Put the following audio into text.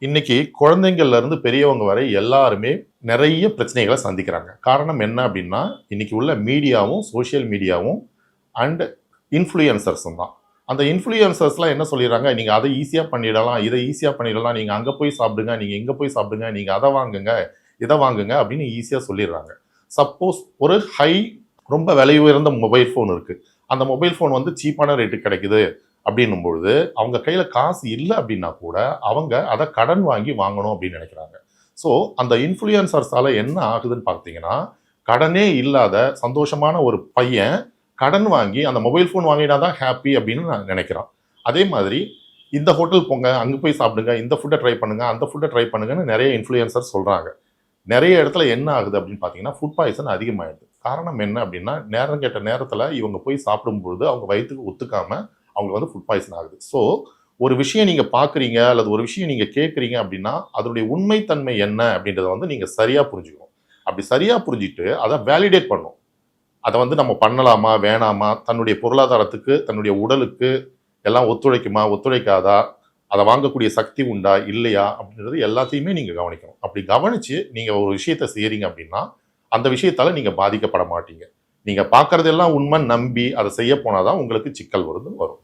இன்னைக்கு குழந்தைங்கள்ல இருந்து பெரியவங்க வரை எல்லாருமே நிறைய பிரச்சனைகளை சந்திக்கிறாங்க. காரணம் என்ன அப்படின்னா, இன்னைக்கு உள்ள மீடியாவும், சோசியல் மீடியாவும் அண்ட் இன்ஃப்ளூயன்சர்ஸும் தான். அந்த இன்ஃப்ளூயன்சர்ஸ்லாம் என்ன சொல்லிடுறாங்க, நீங்க அதை ஈஸியா பண்ணிடலாம், இதை ஈஸியா பண்ணிடலாம், நீங்க அங்க போய் சாப்பிடுங்க, நீங்க இங்க போய் சாப்பிடுங்க, நீங்க அதை வாங்குங்க, இதை வாங்குங்க அப்படின்னு ஈஸியா சொல்லிடுறாங்க. சப்போஸ் ஒரு ரொம்ப விலை உயர்ந்த மொபைல் ஃபோன் இருக்கு. அந்த மொபைல் ஃபோன் வந்து சீப்பான ரேட்டுக்கு கிடைக்குது அப்படின்னும் பொழுது, அவங்க கையில காசு இல்ல அப்படின்னா கூட, அவங்க அத கடன் வாங்கி வாங்கணும் அப்படின்னு நினைக்கிறாங்க. ஸோ, அந்த இன்ஃப்ளூயன்சர்ஸால என்ன ஆகுதுன்னு பார்த்தீங்கன்னா, கடனே இல்லாத சந்தோஷமான ஒரு பையன், கடன் வாங்கி அந்த மொபைல் ஃபோன் வாங்கினா தான் ஹேப்பி அப்படின்னு நான் நினைக்கிறான். அதே மாதிரி, இந்த ஹோட்டல் போங்க, அங்க போய் சாப்பிடுங்க, இந்த ஃபுட்ட ட்ரை பண்ணுங்க, அந்த ஃபுட்ட ட்ரை பண்ணுங்கன்னு நெறைய இன்ஃப்ளூயன்சர் சொல்றாங்க. நெறைய இடத்துல என்ன ஆகுது அப்படின்னு பார்த்தீங்கன்னா, ஃபுட் பாய்சன் அதிகமாயிடுது. காரணம் என்ன அப்படின்னா, நேரம் கெட்ட நேரத்துல இவங்க போய் சாப்பிடும்பொழுது, அவங்க வயித்துக்கு ஒத்துக்காம அவங்களுக்கு வந்து ஃபுட் பாய்சன் ஆகுது. ஸோ, ஒரு விஷயம் நீங்க பார்க்குறீங்க அல்லது ஒரு விஷயம் நீங்க கேட்குறீங்க அப்படின்னா, அதனுடைய உண்மைத்தன்மை என்ன அப்படின்றத வந்து நீங்க சரியா புரிஞ்சுக்கணும். அப்படி சரியா புரிஞ்சுட்டு, அத வேலிடேட் பண்ணணும். அத வந்து நம்ம பண்ணலாமா? வேணாமா? தன்னுடைய பொருளாதாரத்துக்கு, தன்னுடைய உடலுக்கு எல்லாம் ஒத்துழைக்குமா? ஒத்துழைக்காதா? அத வாங்கக்கூடிய சக்தி உண்டா? இல்லையா? அப்படின்றது எல்லாத்தையுமே நீங்க கவனிக்கணும். அப்படி கவனிச்சு நீங்க ஒரு விஷயத்த செய்றீங்க அப்படின்னா, அந்த விஷயத்தால நீங்க பாதிக்கப்பட மாட்டீங்க. நீங்க பார்க்கறதெல்லாம் உண்மைன்னு நம்பி அத செய்ய போனா தான் உங்களுக்கு சிக்கல் வரும்.